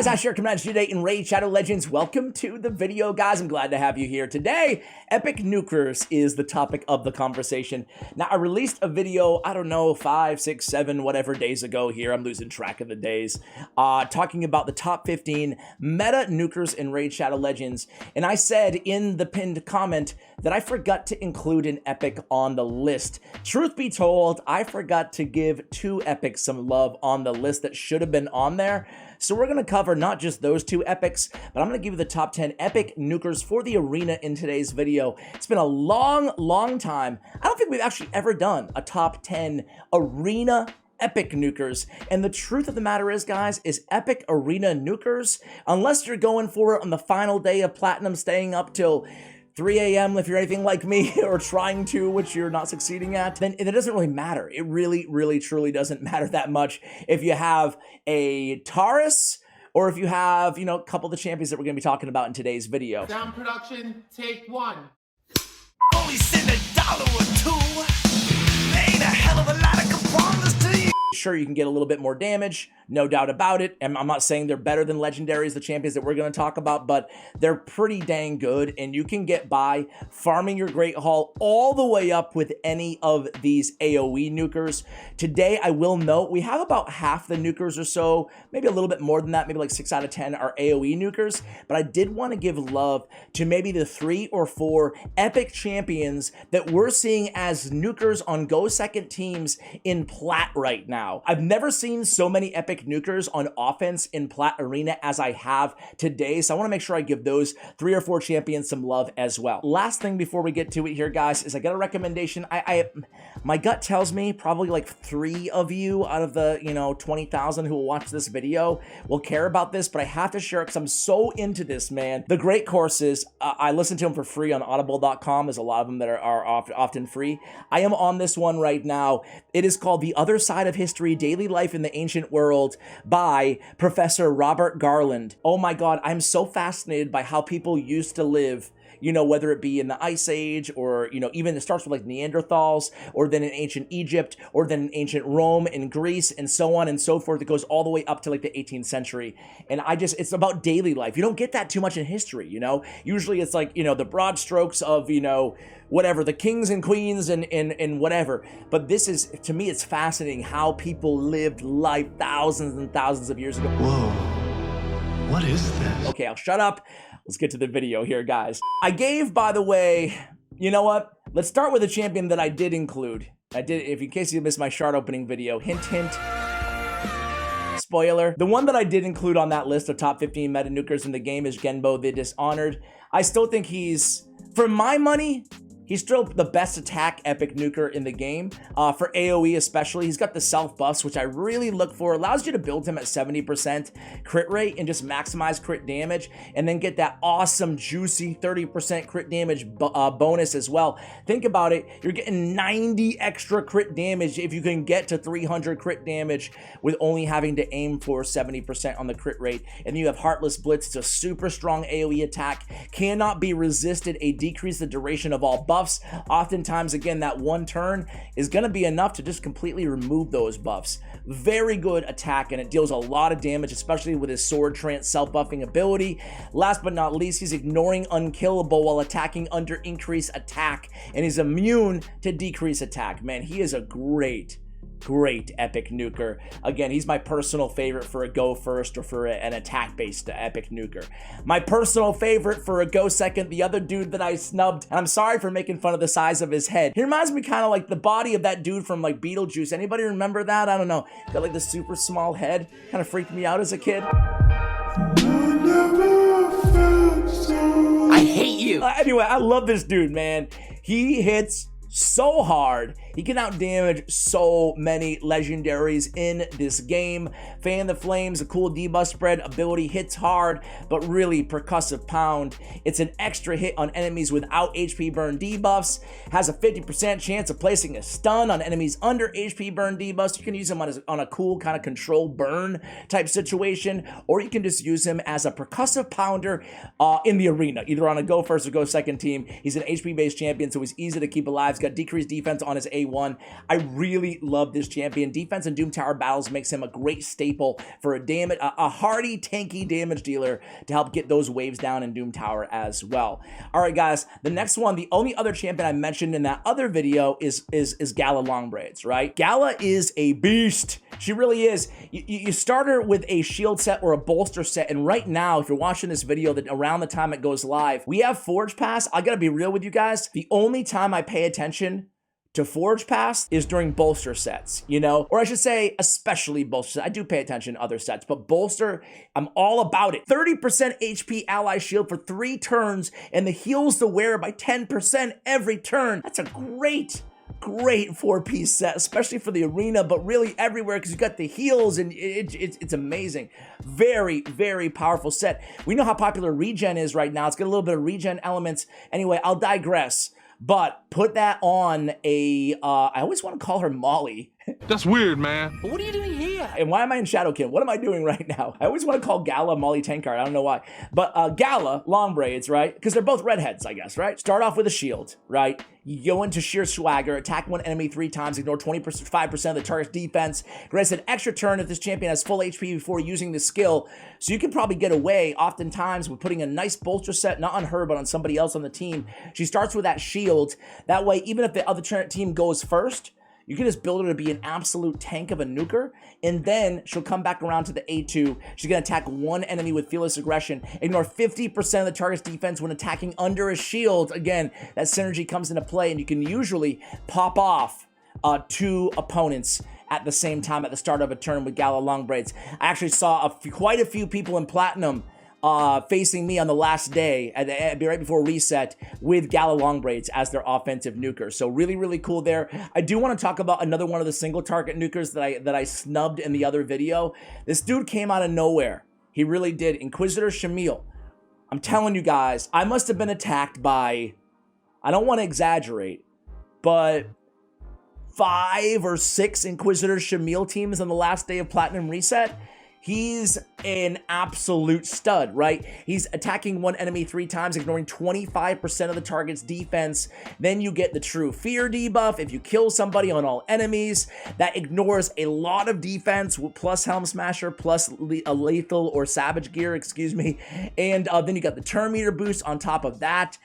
guys, I share commands today in Raid Shadow Legends. Welcome to the video, guys. I'm glad to have you here today. Epic Nukers is the topic of the conversation. Now, I released a video, I don't know, 5, 6, 7, whatever days ago here. I'm losing track of the days. Talking about the top 15 meta nukers in Raid Shadow Legends. And I said in the pinned comment that I forgot to include an epic on the list. Truth be told, I forgot to give 2 epics some love on the list that should have been on there. So we're going to cover not just those 2 epics, but I'm going to give you the top 10 epic nukers for the arena in today's video. It's been a long time. I don't think we've actually ever done a top 10 arena epic nukers. And the truth of the matter is, guys, is epic arena nukers, unless you're going for it on the final day of Platinum, staying up till 3 a.m. if you're anything like me, or trying to, which you're not succeeding at, then it doesn't really matter. It really, truly doesn't matter that much if you have a Taurus or if you have, you know, a couple of the champions that we're going to be talking about in today's video. Sound production, take 1. Only send $1 or 2. Ain't a hell of a lot of components to you. Sure, you can get a little bit more damage, no doubt about it. And I'm not saying they're better than legendaries, the champions that we're going to talk about, but they're pretty dang good. And you can get by farming your Great Hall all the way up with any of these AoE nukers. Today, I will note, we have about half the nukers or so, maybe a little bit more than that, maybe like 6 out of 10 are AoE nukers. But I did want to give love to maybe the 3 or 4 epic champions that we're seeing as nukers on Go Second teams in Plat right now. I've never seen so many epic nukers on offense in Plat Arena as I have today, so I want to make sure I give those 3 or 4 champions some love as well. Last thing before we get to it here, guys, is I got a recommendation. My gut tells me probably like 3 of you out of the, you know, 20,000 who will watch this video will care about this, but I have to share it because I'm so into this, man. The great courses, I listen to them for free on audible.com. There's a lot of them that are often free. I am on this one right now. It is called The Other Side of History, Daily Life in the Ancient World by Professor Robert Garland. Oh my God, I'm so fascinated by how people used to live, you know, whether it be in the Ice Age or, you know, even it starts with like Neanderthals, or then in ancient Egypt, or then in ancient Rome and Greece, and so on and so forth. It goes all the way up to like the 18th century. And it's about daily life. You don't get that too much in history, you know? Usually it's like, you know, the broad strokes of, you know, whatever, the kings and queens and whatever. But this is, to me, it's fascinating how people lived life thousands and thousands of years ago. Whoa, what is this? Okay, I'll shut up. Let's get to the video here, guys. I gave, by the way, you know what? Let's start with a champion that I did include. If in case you missed my shard opening video, hint, hint. Spoiler. The one that I did include on that list of top 15 meta nukers in the game is Genbo the Dishonored. I still think he's, for my money, he's still the best attack epic nuker in the game. For AoE especially, he's got the self buffs, which I really look for. Allows you to build him at 70% crit rate and just maximize crit damage, and then get that awesome juicy 30% crit damage bonus as well. Think about it, you're getting 90 extra crit damage if you can get to 300 crit damage with only having to aim for 70% on the crit rate. And then you have Heartless Blitz. It's a super strong AoE attack, cannot be resisted, a decrease the duration of all buffs. Oftentimes, again, that one turn is going to be enough to just completely remove those buffs. Very good attack, and it deals a lot of damage, especially with his sword trance self-buffing ability. Last but not least, he's ignoring unkillable while attacking under increased attack, and he's immune to decrease attack. Man, he is a great epic nuker. Again, he's my personal favorite for a go first or for an attack based epic nuker. My personal favorite for a go second, the other dude that I snubbed, and I'm sorry for making fun of the size of his head. He reminds me kind of like the body of that dude from like Beetlejuice. Anybody remember that? I don't know. Got like the super small head. Kind of freaked me out as a kid. I hate you. Anyway, I love this dude, man. He hits so hard. He can outdamage so many legendaries in this game. Fan the Flames, a cool debuff spread ability, hits hard, but really percussive pound. It's an extra hit on enemies without HP burn debuffs. Has a 50% chance of placing a stun on enemies under HP burn debuffs. You can use him on a cool kind of control burn type situation, or you can just use him as a percussive pounder in the arena, either on a go first or go second team. He's an HP based champion, so he's easy to keep alive. got decreased defense on his A1. I really love this champion. Defense and Doom Tower battles makes him a great staple for a hardy, tanky damage dealer to help get those waves down in Doom Tower as well. All right, guys, the next one, the only other champion I mentioned in that other video is Gala Longbraids, right? Gala is a beast. She really is. You start her with a shield set or a bolster set, and right now, if you're watching this video, that around the time it goes live, we have Forge Pass. I gotta be real with you guys. The only time I pay attention to Forge Pass is during bolster sets, you know? Or I should say, especially bolster sets. I do pay attention to other sets, but bolster, I'm all about it. 30% HP ally shield for 3 turns, and the heals the wearer by 10% every turn. That's a great 4-piece set, especially for the arena, but really everywhere, because you got the heals, and it's amazing. Very, very powerful set. We know how popular regen is right now. It's got a little bit of regen elements. Anyway, I'll digress. But put that on a, I always want to call her Molly. That's weird, man. What are you doing here? And why am I in Shadowkin? What am I doing right now? I always want to call Gala Molly Tankard. I don't know why. But Gala Longbraids, right? Because they're both redheads, I guess, right? Start off with a shield, right? You go into sheer swagger, attack one enemy 3 times, ignore 5% of the target's defense. Grants an extra turn if this champion has full HP before using the skill. So you can probably get away oftentimes with putting a nice bolster set, not on her, but on somebody else on the team. She starts with that shield. That way, even if the other team goes first, you can just build her to be an absolute tank of a nuker, and then she'll come back around to the A2. She's going to attack one enemy with Fearless Aggression, ignore 50% of the target's defense when attacking under a shield. Again, that synergy comes into play, and you can usually pop off 2 opponents at the same time at the start of a turn with Gala Longbraids. I actually saw quite a few people in Platinum facing me on the last day, right before reset, with Gala Longbraids as their offensive nuker. So really, really cool there. I do want to talk about another one of the single target nukers that I snubbed in the other video. This dude came out of nowhere. He really did. Inquisitor Shamael. I'm telling you guys, I must have been attacked by, I don't want to exaggerate, but 5 or 6 Inquisitor Shamael teams on the last day of Platinum Reset. He's an absolute stud, right? He's attacking one enemy 3 times, ignoring 25% of the target's defense. Then you get the true fear debuff. If you kill somebody on all enemies, that ignores a lot of defense, plus Helm Smasher, plus a lethal or savage gear, excuse me. And then you got the turn meter boost on top of that.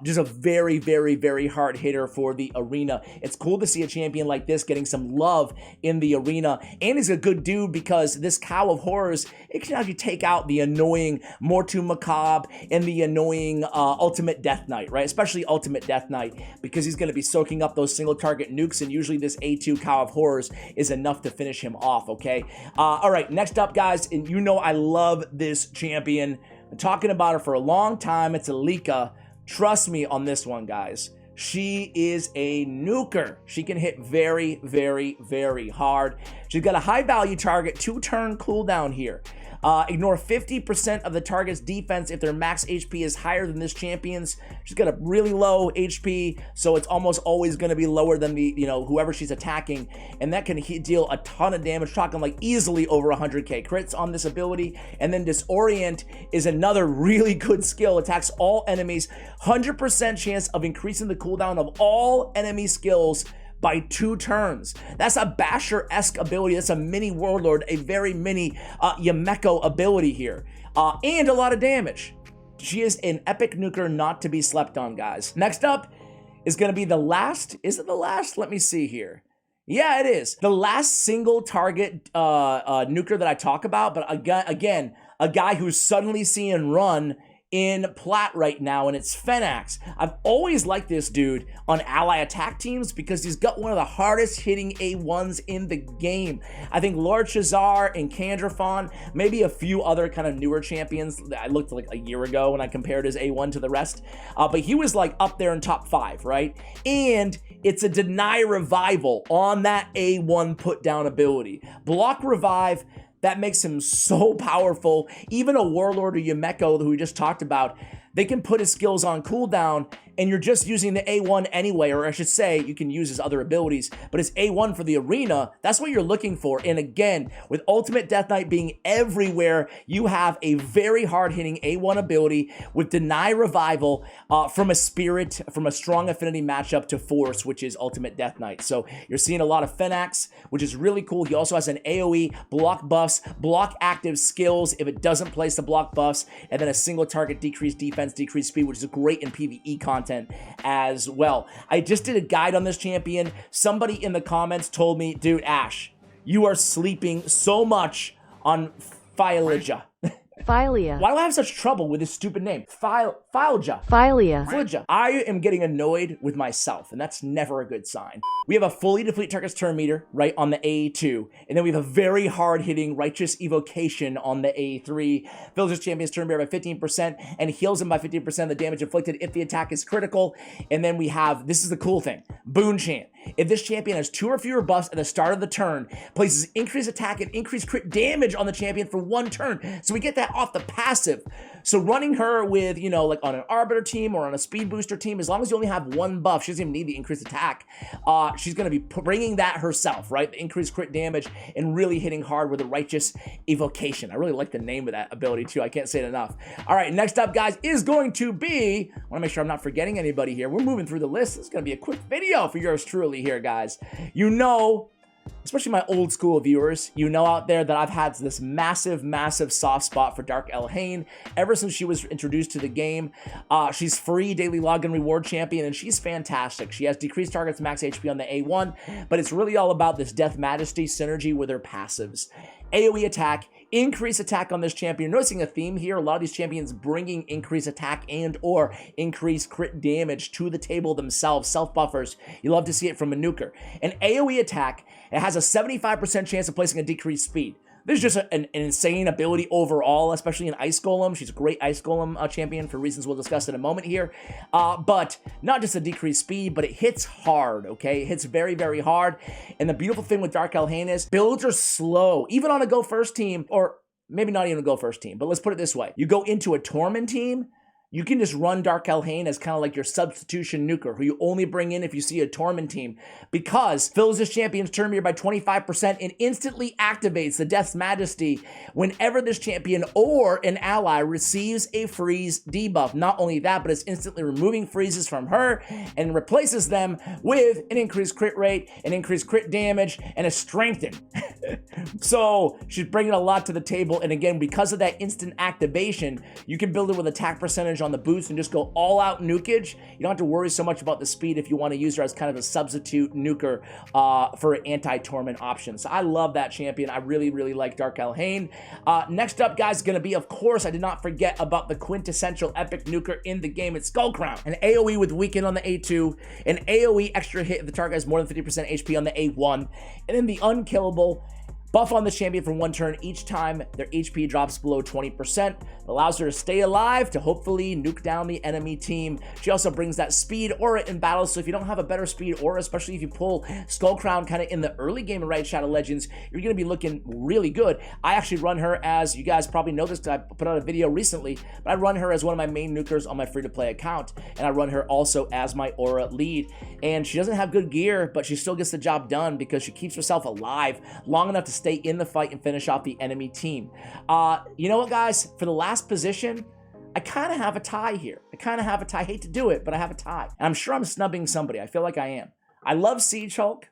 Just a very, very, very hard hitter for the arena. It's cool to see a champion like this getting some love in the arena. And he's a good dude because this Cow of Horrors, it can actually take out the annoying Mortu Macabre and the annoying Ultimate Death Knight, right? Especially Ultimate Death Knight, because he's going to be soaking up those single target nukes, and usually this A2 Cow of Horrors is enough to finish him off, okay? All right, next up, guys, and you know I love this champion. I'm talking about her for a long time. It's Alika. Trust me on this one, guys. She is a nuker. She can hit very, very, very hard. She's got a high value target, 2-turn cooldown here. Ignore 50% of the target's defense if their max HP is higher than this champion's. She's got a really low HP, so it's almost always going to be lower than the, whoever she's attacking, and that can deal a ton of damage, talking like easily over 100k crits on this ability. And then Disorient is another really good skill. Attacks all enemies, 100% chance of increasing the cooldown of all enemy skills by 2 turns. That's a Basher-esque ability. That's a mini Warlord, a very mini Yameko ability here. And a lot of damage. She is an epic nuker not to be slept on, guys. Next up is going to be the last. Is it the last? Let me see here. Yeah, it is. The last single target nuker that I talk about, but again, a guy who's suddenly seeing run in Plat right now, and it's Fenax. I've always liked this dude on ally attack teams because he's got one of the hardest hitting A1s in the game. I think Lord Shazar and Kandrafon, maybe a few other kind of newer champions that I looked like a year ago when I compared his A1 to the rest, but he was like up there in top 5, right? And it's a deny revival on that A1 put down ability. Block revive, that makes him so powerful. Even a Warlord or Yameko, who we just talked about, they can put his skills on cooldown, and you're just using the A1 anyway, or I should say you can use his other abilities, but it's A1 for the arena, that's what you're looking for. And again, with Ultimate Death Knight being everywhere, you have a very hard-hitting A1 ability with Deny Revival from a Spirit, from a strong affinity matchup to Force, which is Ultimate Death Knight. So you're seeing a lot of Fenax, which is really cool. He also has an AoE, block buffs, block active skills if it doesn't place the block buffs, and then a single target decreased defense, decreased speed, which is great in PvE content as well. I just did a guide on this champion. Somebody in the comments told me, dude, Ash, you are sleeping so much on Fylja. Fylja. Why do I have such trouble with this stupid name? Fylja. Fylja. I am getting annoyed with myself, and that's never a good sign. We have a fully deplete target's turn meter, right, on the A2, and then we have a very hard-hitting Righteous Evocation on the A3. Fills his champion's turn meter by 15% and heals him by 15% of the damage inflicted if the attack is critical. And then we have, this is the cool thing, Boon Chant. If this champion has 2 or fewer buffs at the start of the turn, places increased attack and increased crit damage on the champion for 1 turn. So we get that off the passive. So running her with, you know, like on an Arbiter team or on a Speed Booster team, as long as you only have 1 buff, she doesn't even need the increased attack. She's going to be bringing that herself, right? The increased crit damage and really hitting hard with a Righteous Evocation. I really like the name of that ability too. I can't say it enough. All right, next up, guys, is going to be, I want to make sure I'm not forgetting anybody here. We're moving through the list. This is going to be a quick video for yours truly here, guys. You know, especially my old school viewers, you know out there that I've had this massive soft spot for Dark Elhain ever since she was introduced to the game. She's free daily login reward champion, and she's fantastic. She has decreased targets max HP on the A1, but it's really all about this Death Majesty synergy with her passives. AoE attack, increase attack on this champion. You're noticing a theme here. A lot of these champions bringing increased attack and or increased crit damage to the table themselves. Self-buffers. You love to see it from a nuker. An AoE attack, it has a 75% chance of placing a decreased speed. This is just an insane ability overall, especially in Ice Golem. She's a great Ice Golem champion for reasons we'll discuss in a moment here. But not just a decreased speed, but it hits hard, okay? It hits very hard. And the beautiful thing with Dark Elhain is builds are slow, even on a go first team, or maybe not even a go first team, but let's put it this way. You go into a Torment team, you can just run Dark Elhain as kind of like your substitution nuker, who you only bring in if you see a Torment team, because fills this champion's turn meter by 25% and instantly activates the Death's Majesty whenever this champion or an ally receives a freeze debuff. Not only that, but it's instantly removing freezes from her and replaces them with an increased crit rate, an increased crit damage, and a strengthen. So she's bringing a lot to the table, and again, because of that instant activation, you can build it with attack percentage on the boost and just go all out nukage. You don't have to worry so much about the speed if you want to use her as kind of a substitute nuker for anti-torment options. So I love that champion. I really like Dark Elhain. Next up, guys, is going to be, of course, I did not forget about the quintessential epic nuker in the game. It's Skullcrown. An AoE with weaken on the A2, an AoE extra hit if the target has more than 50% HP on the A1, and then the unkillable buff on the champion for 1 turn each time their HP drops below 20%. It allows her to stay alive to hopefully nuke down the enemy team. She also brings that speed aura in battle, so if you don't have a better speed aura, especially if you pull Skullcrown kind of in the early game of Raid Shadow Legends, you're going to be looking really good. I actually run her as, you guys probably know this because I put out a video recently, but I run her as one of my main nukers on my free-to-play account, and I run her also as my aura lead. And she doesn't have good gear, but she still gets the job done because she keeps herself alive long enough to stay in the fight and finish off the enemy team. You know what, guys? For the last position, I kind of have a tie here. I hate to do it, but I have a tie. And I'm sure I'm snubbing somebody. I feel like I am. I love Siege Hulk.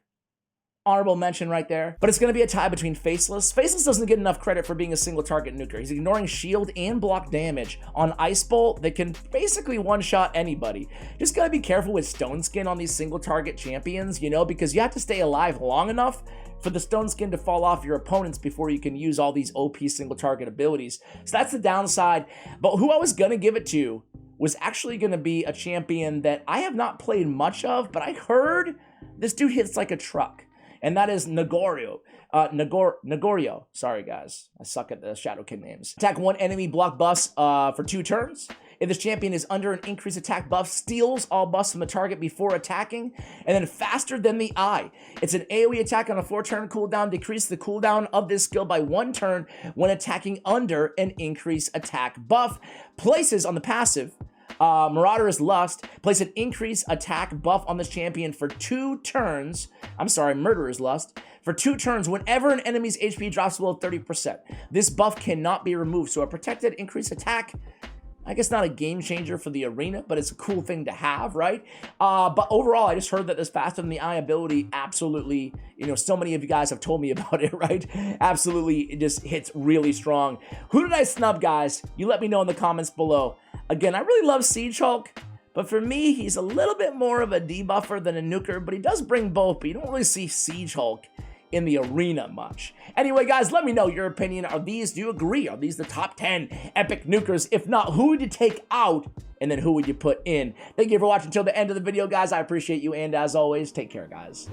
Honorable mention right there. But it's going to be a tie between Faceless. Faceless doesn't get enough credit for being a single target nuker. He's ignoring shield and block damage on Ice Bolt that can basically one-shot anybody. Just got to be careful with Stone Skin on these single target champions, you know, because you have to stay alive long enough for the Stone Skin to fall off your opponents before you can use all these OP single target abilities. So that's the downside. But who I was going to give it to was actually going to be a champion that I have not played much of, but I heard this dude hits like a truck. And that is Nogoryo. Nogoryo. Sorry, guys. I suck at the Shadow King names. Attack 1 enemy, block buffs for 2 turns. If this champion is under an increased attack buff, steals all buffs from the target before attacking, and then faster than the eye. It's an AoE attack on a 4-turn cooldown. Decrease the cooldown of this skill by 1 turn when attacking under an increased attack buff. Places on the passive Marauder's Lust. Place an increased attack buff on this champion for 2 turns. I'm sorry, Murderer's Lust. For 2 turns whenever an enemy's HP drops below 30%. This buff cannot be removed, so a protected increased attack, I guess not a game changer for the arena, but it's a cool thing to have, right? But overall, I just heard that this faster than the eye ability absolutely, you know, so many of you guys have told me about it, right? Absolutely, it just hits really strong. Who did I snub, guys? You let me know in the comments below. Again, I really love Siege Hulk, but for me, he's a little bit more of a debuffer than a nuker, but he does bring both, but you don't really see Siege Hulk in the arena much. Anyway, guys, let me know your opinion. Do you agree? Are these the top 10 epic nukers? If not, who would you take out? And then who would you put in? Thank you for watching until the end of the video, guys. I appreciate you. And as always, take care, guys.